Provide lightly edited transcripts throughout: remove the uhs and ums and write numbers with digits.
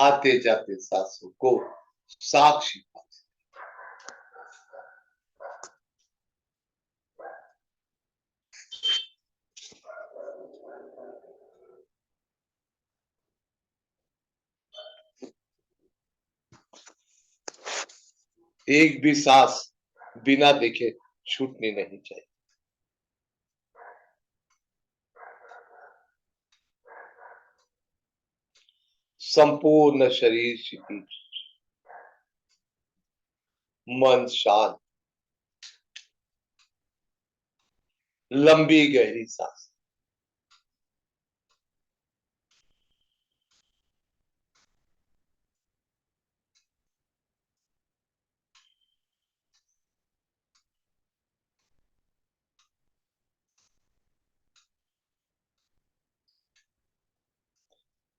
आते जाते सांसों को साक्षी पाते। एक भी सांस बिना देखे छूटनी नहीं चाहिए। संपूर्ण शरीर शिथिल, मन शांत, लंबी गहरी सांस।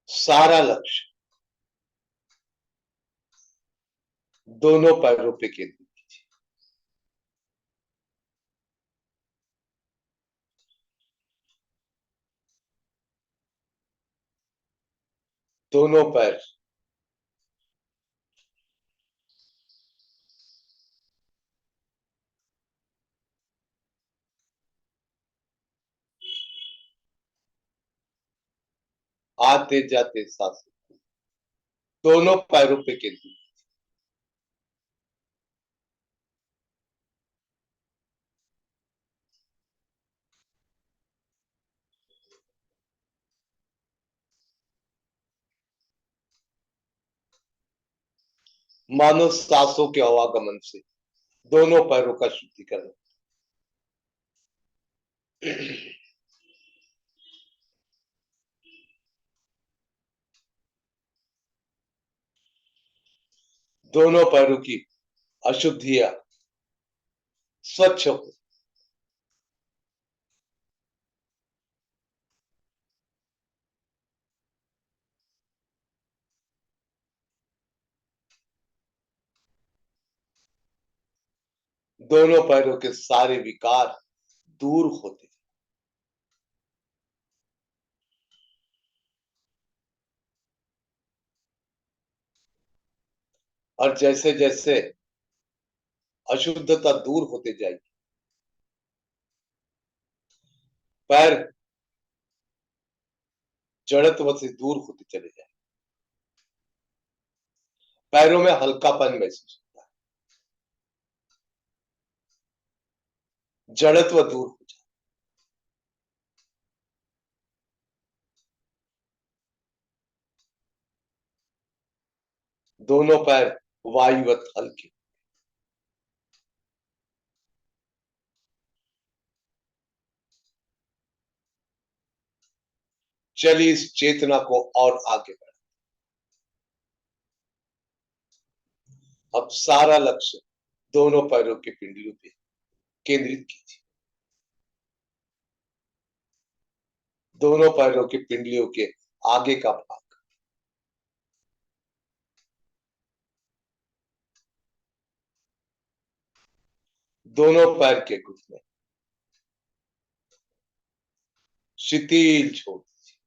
सारा लक्ष्य दोनों पैरों पे केंद्रित कीजिए। दोनों पैर आते जाते सांस दोनों पैरों पे केंद्रित। मानो सांसों के आवागमन से दोनों पैरों का शुद्धिकरण। दोनों पैरों की अशुद्धियां स्वच्छ हो। दोनों पैरों के सारे विकार दूर होते। और जैसे जैसे अशुद्धता दूर होते जाएगी, पैर जड़त्व से दूर होते चले जाए। पैरों में हल्कापन महसूस होता है, जड़त्व दूर हो जाए। दोनों पैर वायुवत हल्के। चलिए इस चेतना को और आगे बढ़ा। अब सारा लक्ष्य दोनों पैरों के पिंडलियों पे केंद्रित कीजिए। दोनों पैरों के पिंडलियों के आगे का भाग, दोनों पैर के घुटने शिथिल छोड़ दीजिए।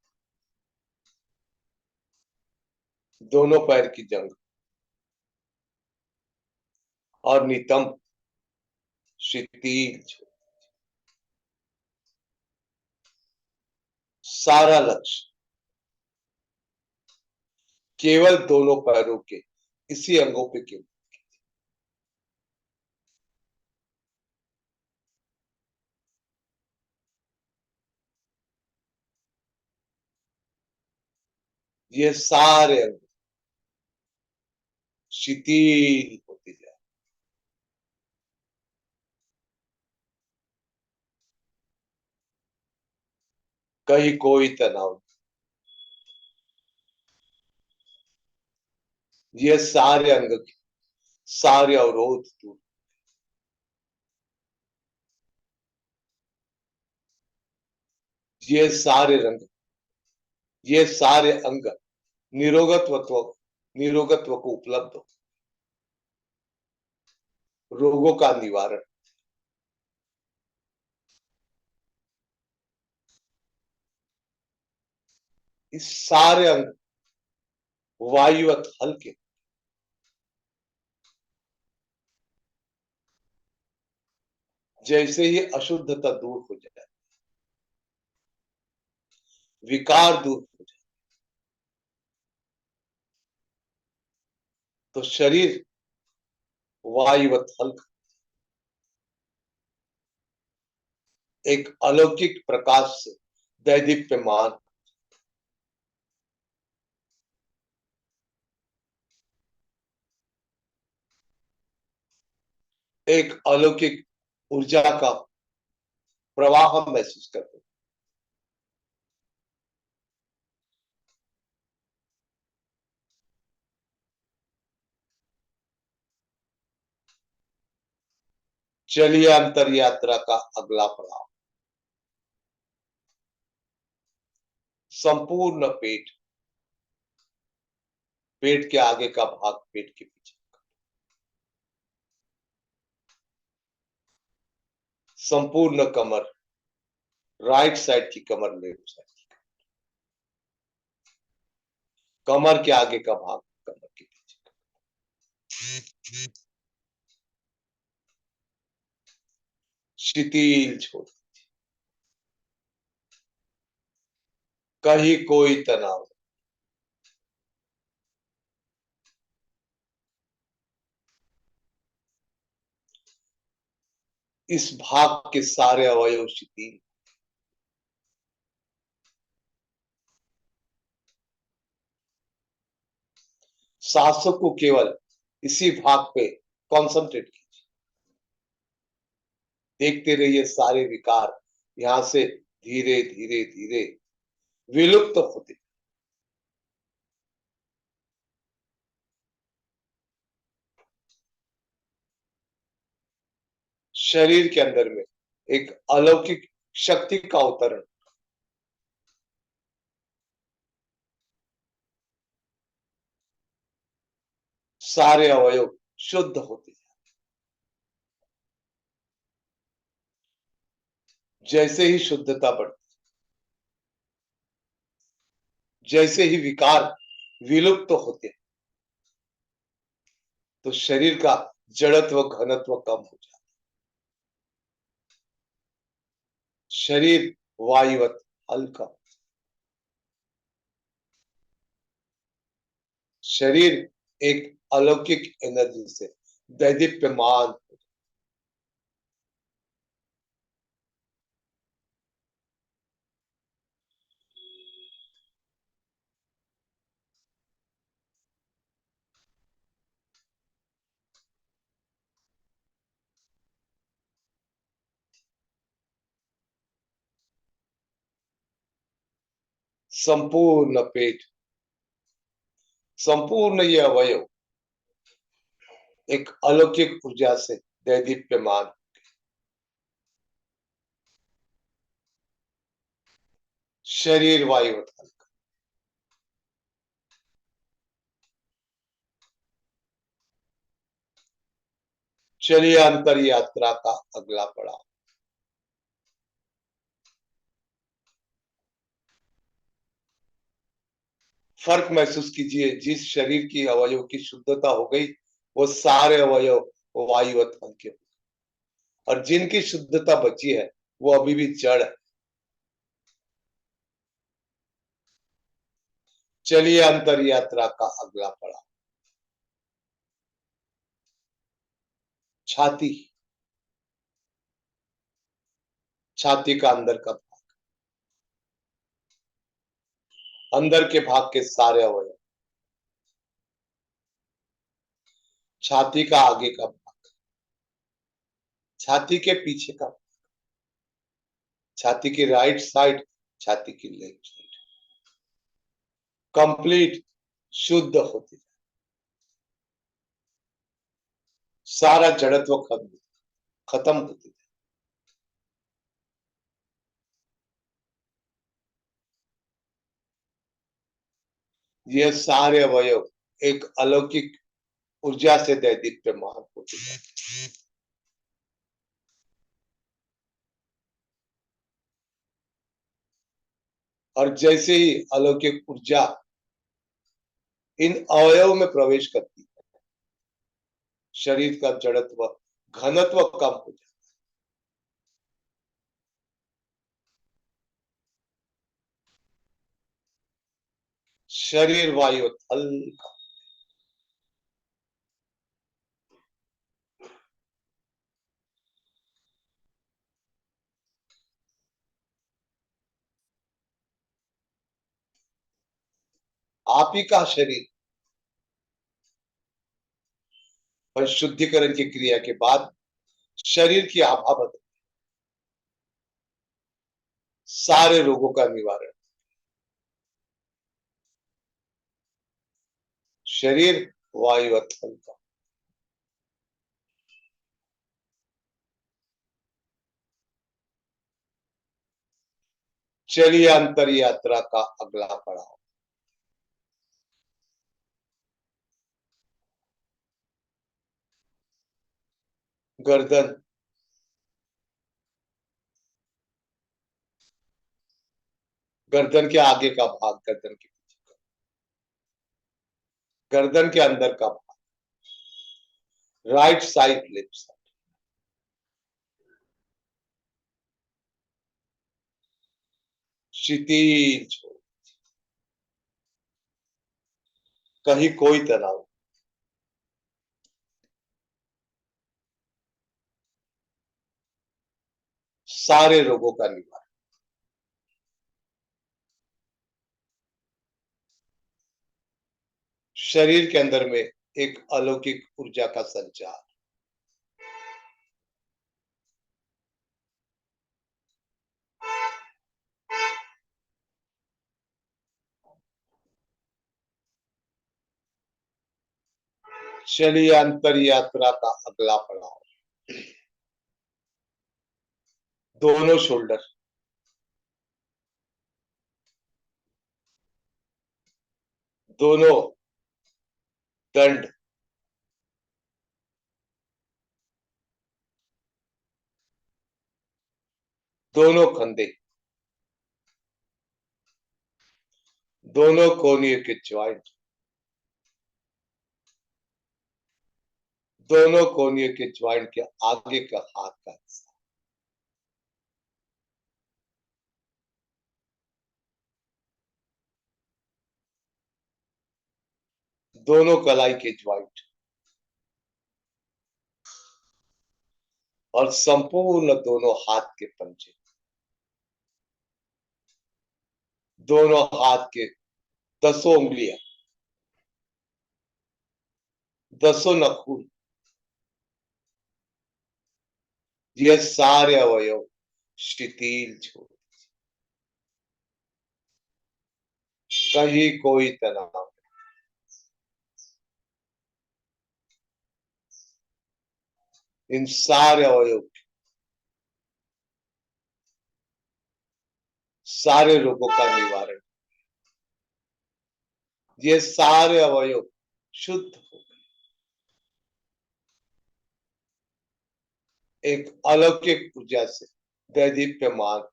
दोनों पैर की जंग और नितंब शिथिल छोड़। सारा लक्ष्य केवल दोनों पैरों के इसी अंगों पे केंद्रित। ये सारे अंग शिथिल होते जाए। कहीं कोई तनाव, ये सारे अंग सारे अवरोध दूर। ये सारे रंग, ये सारे अंग निरोगत्व को उपलब्ध हो। रोगों का निवारण। इस सारे अंग वायुवत हल्के। जैसे ही अशुद्धता दूर हो जाए, विकार दूर हो जाए, तो शरीर वायुवत हल्का, एक अलौकिक प्रकाश से दैदीप्यमान, एक अलौकिक ऊर्जा का प्रवाह हम महसूस करते हैं। चलिए अंतर यात्रा का अगला पड़ाव, संपूर्ण पेट, पेट के आगे का भाग, पेट के पीछे, संपूर्ण कमर, राइट साइड की कमर, लेफ्ट साइड की कमर के आगे का भाग, कमर के पीछे, शिथिल छोड़, कहीं कोई तनाव, इस भाग के सारे अवयव शिथिल, सांसों को केवल इसी भाग पे कंसंट्रेट कीजिए, देखते रहिए सारे विकार यहां से धीरे धीरे धीरे विलुप्त होते। शरीर के अंदर में एक अलौकिक शक्ति का अवतरण, सारे अवयव शुद्ध होते हैं। जैसे ही शुद्धता बढ़ती, जैसे ही विकार विलुप्त होते हैं, तो शरीर का जड़त्व घनत्व कम हो जाता है, शरीर वायुवत हल्का, शरीर एक अलौकिक एनर्जी से दैदीप्यमान, संपूर्ण पेट, संपूर्ण ये अवयव एक अलौकिक ऊर्जा से दैदीप्यमान, शरीर वायुवत हल्का। चलिए अंतर यात्रा का अगला पड़ाव, फर्क महसूस कीजिए, जिस शरीर की अवयव की शुद्धता हो गई, वो सारे अवयव वायुवत हल्के, और जिनकी शुद्धता बची है वो अभी भी जड़ है। चलिए अंतर यात्रा का अगला पड़ाव, छाती, छाती का अंदर का भाग, अंदर के भाग के सारे अवयव, छाती का आगे का भाग, छाती के पीछे का, छाती की राइट साइड, छाती की लेफ्ट साइड, कंप्लीट शुद्ध होती, सारा जड़त्व खत्म होती, ये सारे अवयव एक अलौकिक ऊर्जा से दैदीप्यमान होते हैं। और जैसे ही अलौकिक ऊर्जा इन अवयव में प्रवेश करती है, शरीर का जड़त्व घनत्व कम हो जाता है, शरीर वायु हल्का, आप ही का शरीर शुद्धिकरण की क्रिया के बाद शरीर की आभा बदल, सारे रोगों का निवारण, शरीर वायुवत हल्का। चलिए अंतर यात्रा का अगला पड़ाव, गर्दन, गर्दन के आगे का भाग, गर्दन के पीछे का, गर्दन के अंदर का भाग, राइट साइड, लेफ्ट साइड, शिथिल छोड़, कहीं कोई तनाव, सारे रोगों का निवारण, शरीर के अंदर में एक अलौकिक ऊर्जा का संचार, चलिए अंतर यात्रा का अगला पड़ाव, दोनों शोल्डर, दोनों दंड, दोनों कंधे, दोनों कोहनी के ज्वाइंट, दोनों कोहनी के ज्वाइंट के आगे का हाथ का हिस्सा, दोनों कलाई के ज्वाइंट और संपूर्ण दोनों हाथ के पंजे, दोनों हाथ के दसों उंगलियां, दसों नखून, ये सारे अवयव शिथिल छोड़, कहीं कोई तनाव, इन सारे अवयव, सारे रोगों का निवारण, ये सारे अवयव शुद्ध हो गए, एक अलौकिक ऊर्जा से दैदीप्यमान,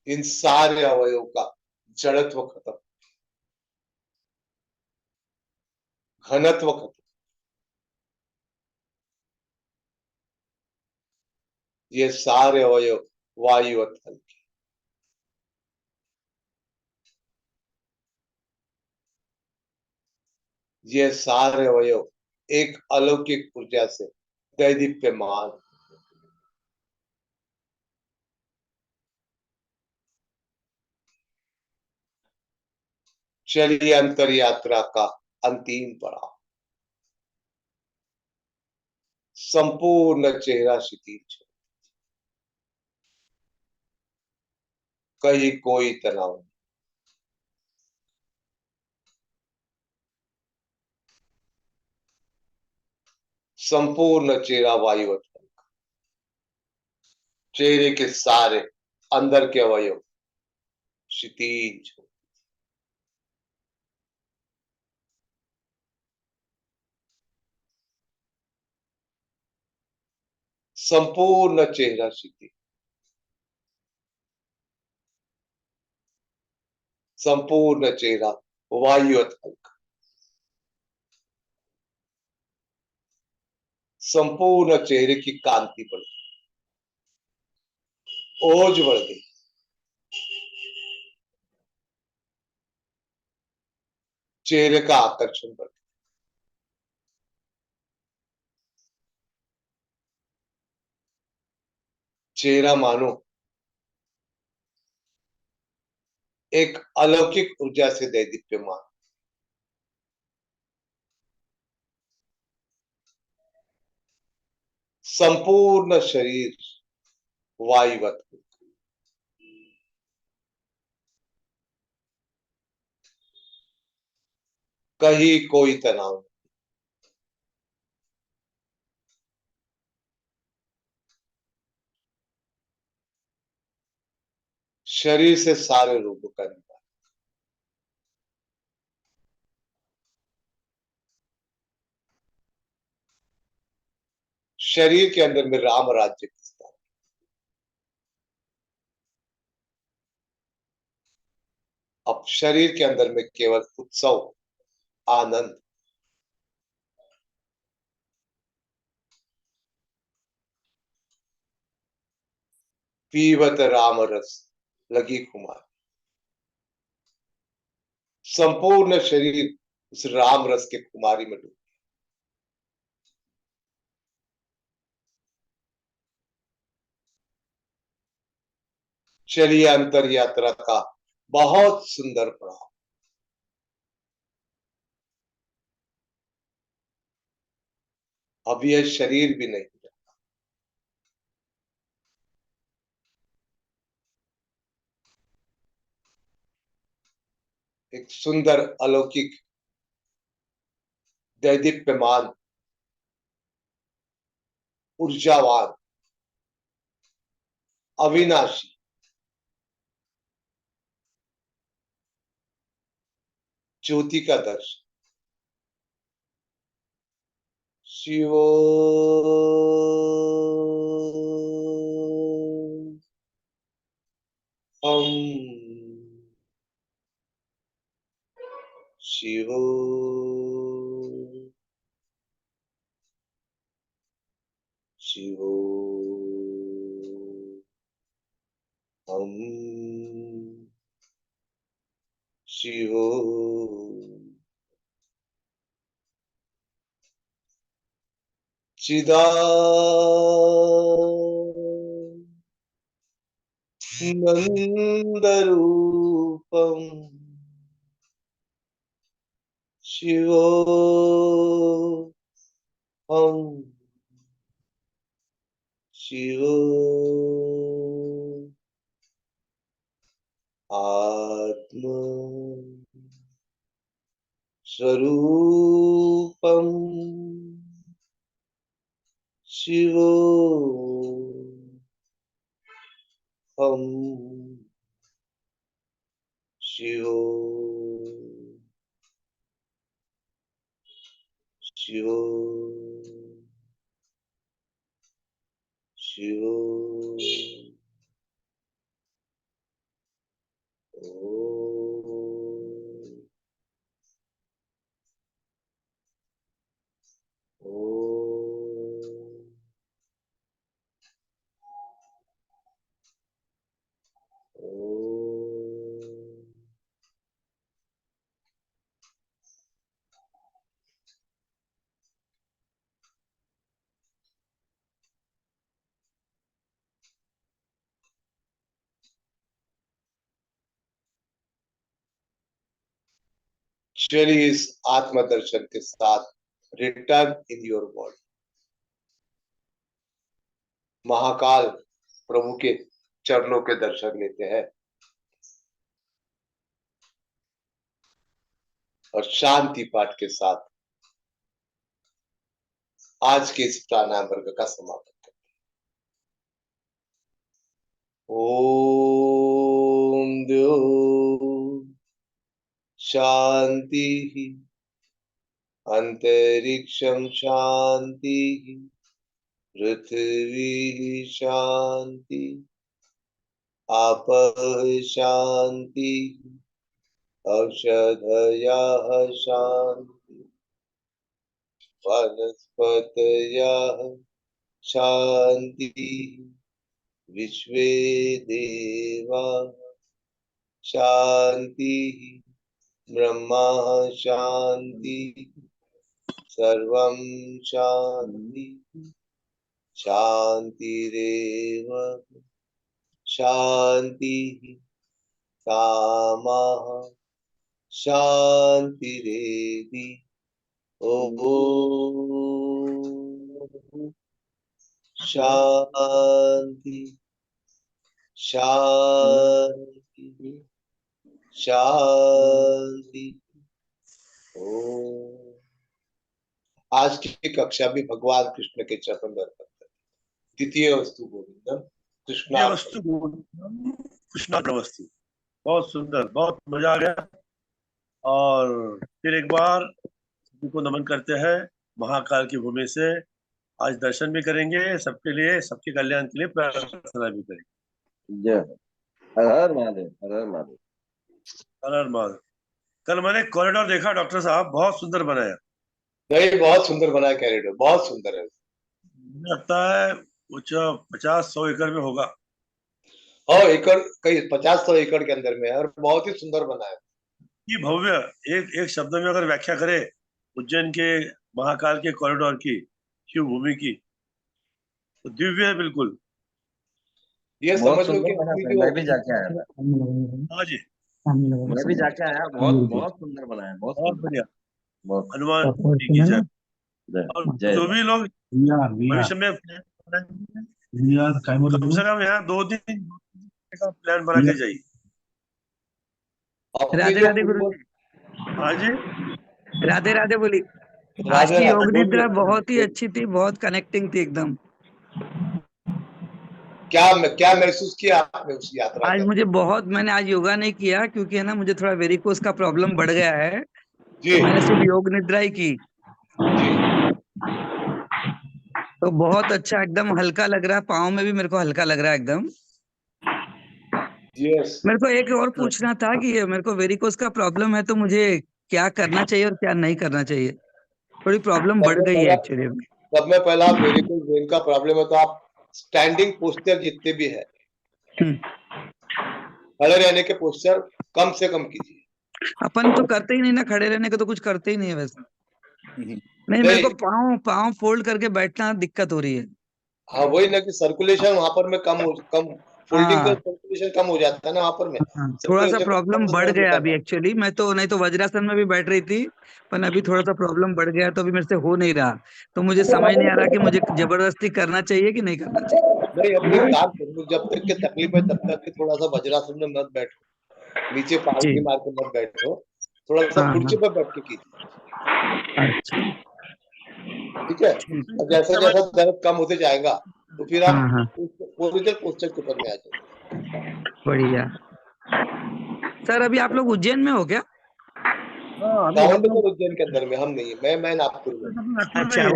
इन सारे अवयव का जड़त्व खत्म, घनत्व खत्म, ये सारे अवयव वायुवत हल्के, ये सारे अवयव एक अलौकिक ऊर्जा से दैदीप्यमान, चलिए अंतर यात्रा का अंतिम पड़ाव, संपूर्ण चेहरा शिथिल छोड़, कहीं कोई तनाव नहीं, संपूर्ण चेहरा वायुवत हल्का, चेहरे के सारे अंदर के अवयव शिथिल छोड़, संपूर्ण चेहरा शिथिल, संपूर्ण चेहरा वायुवत हल्का, संपूर्ण चेहरे की कांति बढ़ गई, ओज बढ़ गई, चेहरे का आकर्षण बढ़ गया। चेहरा मानो एक अलौकिक ऊर्जा से दैदीप्यमान, संपूर्ण शरीर वायुवत, कहीं कोई तनाव नहीं, शरीर से सारे रोगों का निवारण, शरीर के अंदर में राम राज्य की स्थापना, अब शरीर के अंदर में केवल उत्सव, आनंद, पीवत राम रस लगी कुमार, संपूर्ण शरीर उस राम रस के कुमारी में डूब। चलिए अंतर यात्रा का बहुत सुंदर पड़ाव। अब यह शरीर भी नहीं है, एक सुंदर अलौकिक दैदीप्यमान ऊर्जावान अविनाशी ज्योति का दर्शन। शिवो हम, शिवो शिवो हम, शिवो चिदानंदरूपम शिवो हम, शिवो आत्मा स्वरूपम शिवो हम, शिवो शिवो शिवो चलिए इस आत्मदर्शन के साथ return in your body, Mahakal प्रभु के चरणों के दर्शन लेते हैं और शांति पाठ के साथ आज के इस प्राणायाम वर्ग का समापन करते हैं। ओम द्यो शांति, अंतरिक्षम शांति, पृथ्वी शांति, आप शांति, औषधयः शान्ति वनस्पतयः शान्ति विश्वे देवा शान्ति ब्रह्मा शान्ति सर्वं शान्ति शान्तिरेव शान्तिः सामा शान्तिरेधि ॐ शान्ति शान्ति शांति। ओम। आज की कक्षा भी भगवान कृष्ण के चरण में अर्पित है। द्वितीय वस्तु गोविंदम कृष्णार्पण वस्तु। बहुत सुंदर, बहुत मजा आ गया। और फिर एक बार सभी को नमन करते हैं महाकाल की भूमि से। आज दर्शन भी करेंगे, सबके लिए, सबके कल्याण के लिए प्रार्थना भी करेंगे। जय हर हर महादेव, हर हर महादेव, हर हर महादेव। कल मैंने कॉरिडोर देखा डॉक्टर साहब, बहुत सुंदर बनाया। नहीं, बहुत सुंदर बनाया कॉरिडोर, बहुत सुंदर है। लगता है कुछ 50-100 एकड़ में होगा। हाँ, एकड़ कई 50-100 एकड़ के अंदर में है और बहुत ही सुंदर बना है। ये भव्य, एक शब्द में अगर व्याख्या करे उज्जैन के महाकाल के कॉरिडोर की, शिव भूमि की, तो दिव्य है बिल्कुल। ये समझ लो कि मैं भी जाके आया था। हाँ जी, मैं भी जाके आया। बहुत सुंदर बना है, बहुत बढ़िया। बहुत हनुमान जी की जय। और जय। जो भी लोग भविष्य में कम से कम यहाँ 2 दिन का प्लान बना के जाइए। राधे राधे गुरु जी। हाँ जी, राधे राधे बोली। आज राधे की राधे योग निद्रा बोलिए। बहुत ही अच्छी थी, बहुत कनेक्टिंग थी एकदम। क्या महसूस किया आपने उस यात्रा आज के मुझे बहुत, मैंने आज योगा नहीं किया क्योंकि है ना मुझे थोड़ा वेरिकोस का प्रॉब्लम बढ़ गया है, जी तो मैंने सिर्फ योग निद्रा ही की। जी। तो बहुत अच्छा, एकदम हल्का लग रहा है, पाँव में भी मेरे को हल्का लग रहा है एकदम। यस। मेरे को एक और पूछना था कि मेरे को वेरिकोस का प्रॉब्लम है, तो मुझे क्या करना चाहिए और क्या नहीं करना चाहिए? थोड़ी प्रॉब्लम बढ़ गई है एक्चुअली। सब में पहला वेरिकोस वेन का प्रॉब्लम है तो आप स्टैंडिंग पोस्चर जितने भी है, खड़े रहने के पोस्चर कम से कम कीजिए। अपन तो करते ही नहीं ना, खड़े रहने का तो कुछ करते ही नहीं है वैसे। नहीं, मेरे को पाँव फोल्ड करके बैठना दिक्कत हो रही है। हाँ, वही ना कि सर्कुलेशन वहां पर में कम फोल्डिंग का सर्कुलेशन कम हो जाता है ना वहां पर में। थोड़ा सा प्रॉब्लम बढ़ गया अभी एक्चुअली। मैं तो नहीं तो वज्रासन में भी बैठ रही थी, पर अभी थोड़ा सा प्रॉब्लम बढ़ गया, तो अभी मेरे से हो नहीं रहा। तो मुझे समझ नहीं आ रहा कि मुझे जबरदस्ती करना चाहिए कि नहीं करना चाहिए। नहीं, अपनी काम करो, जब तक के तकलीफ है तब तक थोड़ा सा वज्रासन में मत बैठो, नीचे पालकी मार के मत बैठो, थोड़ा सा कुर्सी पर बैठ के कीजिए। अच्छा, ठीक है। और जैसा जैसा दर्द कम होते जाएगा तो फिर आप ओरिजिनल पोस्चर के ऊपर में आ जाओ। बढ़िया। सर अभी आप लोग उज्जैन में हो क्या? उज्जैन के अंदर में हम नहीं, मैं नागपुर में। अच्छा,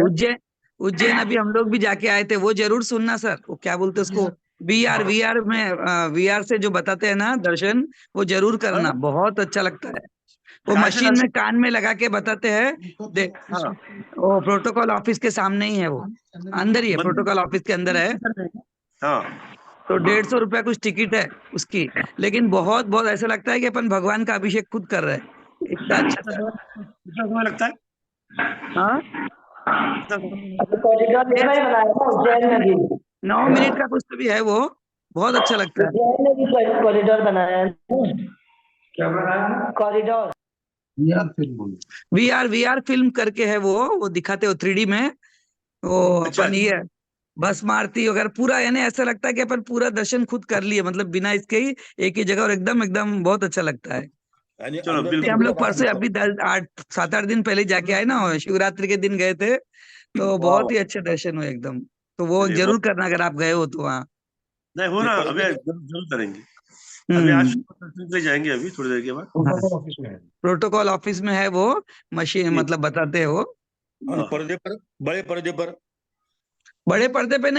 उज्जैन अभी हम लोग भी जाके आए थे। वो जरूर सुनना सर, वो क्या बोलते उसको, वीआर में वीआर से जो बताते हैं ना दर्शन, वो जरूर करना, बहुत अच्छा लगता है। वो मशीन में कान में लगा के बताते हैं। वो प्रोटोकॉल ऑफिस के सामने ही है, वो अंदर ही है, प्रोटोकॉल ऑफिस के अंदर है। तो 150 रुपया कुछ टिकट है उसकी, लेकिन बहुत बहुत ऐसा लगता है कि अपन भगवान का अभिषेक खुद कर रहे हैं, इतना अच्छा समय लगता है। हाँ, उज्जैन में भी 9 मिनट का कुछ तो भी है, वो बहुत अच्छा लगता है। उज्जैन में भी कॉरिडोर बनाया है। क्या बनाया? कॉरिडोर वीआर फिल्म करके है, वो दिखाते हो 3D में। वो अपन ये बस मारती वगैरह पूरा, यानी ऐसा लगता है कि अपन पूरा दर्शन खुद कर लिए, मतलब बिना इसके ही एक ही जगह, और एकदम एकदम बहुत अच्छा लगता है। चलो बिल्कुल। हम लोग परसों अभी 7-8 दिन पहले जाके आए ना, शिवरात्रि के दिन गए थे, तो बहुत ही अच्छे दर्शन हुए एकदम। तो वो जरूर करना अगर आप गए हो तो वहाँ। नहीं हो ना, अभी जरूर करेंगे। अभी आज जाएंगे, अभी थोड़ी देर के बाद। प्रोटोकॉल ऑफिस में है वो मशीन, मतलब बताते हैं वो पर्दे पर, बड़े पर्दे पर। बड़े पर्दे पे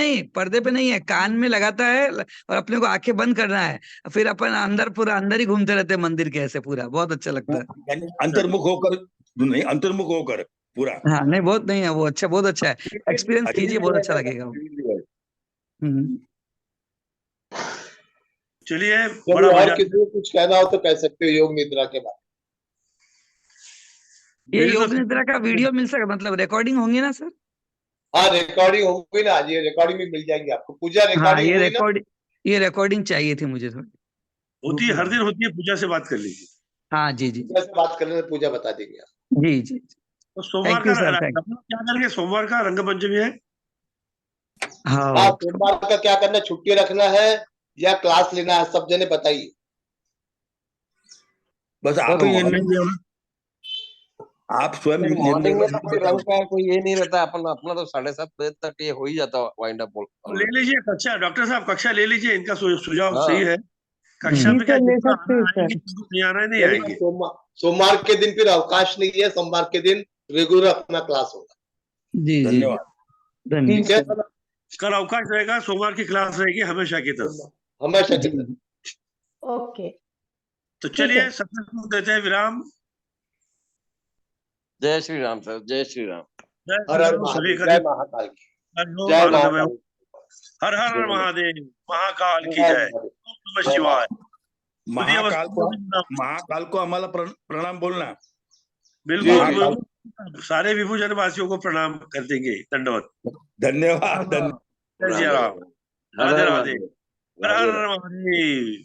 नहीं है, कान में लगाता है और अपने को आंखें बंद करना है, फिर अपन अंदर पूरा अंदर ही घूमते रहते हैं मंदिर के ऐसे पूरा, बहुत अच्छा लगता है। यानी अंतर्मुख होकर नहीं, अंतर्मुख होकर पूरा। हाँ नहीं बहुत नहीं है वो, अच्छा बहुत अच्छा है, एक्सपीरियंस कीजिए, बहुत अच्छा लगेगा वो। चलिए, चलिए, बड़ा और मजा। किसी को कुछ कहना हो तो कह सकते हो योग निद्रा के बारे ये वीडियो योग निद्रा का वीडियो मिल सके, मतलब रिकॉर्डिंग होंगी ना सर? में। हाँ, रिकॉर्डिंग होगी ना, ये रिकॉर्डिंग भी मिल जाएगी आपको। पूजा हाँ रिकॉर्डिंग हुई ना? ये रिकॉर्डिंग चाहिए थी मुझे थोड़ी। होती है, हर दिन होती है, पूजा से बात कर लीजिए। हाँ जी जी पूजा से बात करने से पूजा बता देंगे आप। जी जी। तो सोमवार थैंक यू का सर, थैंक क्या करेंगे? सोमवार का रंगपंचमी है। हाँ, हाँ सोमवार का क्या करना, छुट्टी रखना है या क्लास लेना है, सब जने बताइए। बस आप ही निर्णय लियो ना, आप स्वयं मॉर्निंग में तो कोई रंग निर्णय। का कोई ये नहीं रहता, अपना तो 7:30 बजे तक ये हो ही जाता वाइंड अप। ले लीजिए कक्षा, डॉक्टर साहब कक्षा ले लीजिए, इनका सुझाव हाँ। सही है। कक्षा में क्या ले जितना सकते हैं आना सर। आएंगे, जिनको नहीं आना है नहीं चलिए, आएंगे। सोमवार के दिन फिर अवकाश नहीं है, सोमवार के दिन रेगुलर अपना क्लास होगा। जी जी धन्यवाद। धन्यवाद। ठीक है, कल अवकाश रहेगा, सोमवार की क्लास रहेगी हमेशा की तरह। हमेशा की जी तरह। ओके। तो ठीक चलिए, है। सत्संग को देते हैं विराम। जय श्री राम सर, जय श्री राम। जय हर हर श्री राम, सभी महादेव, का जय महाकाल की, हरिओम, जय आनंदमय महाकाल हो। हर हर महादेव, महाकाल की जय जय। महादेव। ओम नमः शिवाय। महाकाल को हमारा प्रणाम बोलना। बिल्कुल जी, महाकाल। बिल्कुल, सारे विभूजन वासियों को प्रणाम कर देंगे, दंडवत। धन्यवाद। जय जय राम, हर राधे हर राधे, महादेव, हर राधे हर महादेव।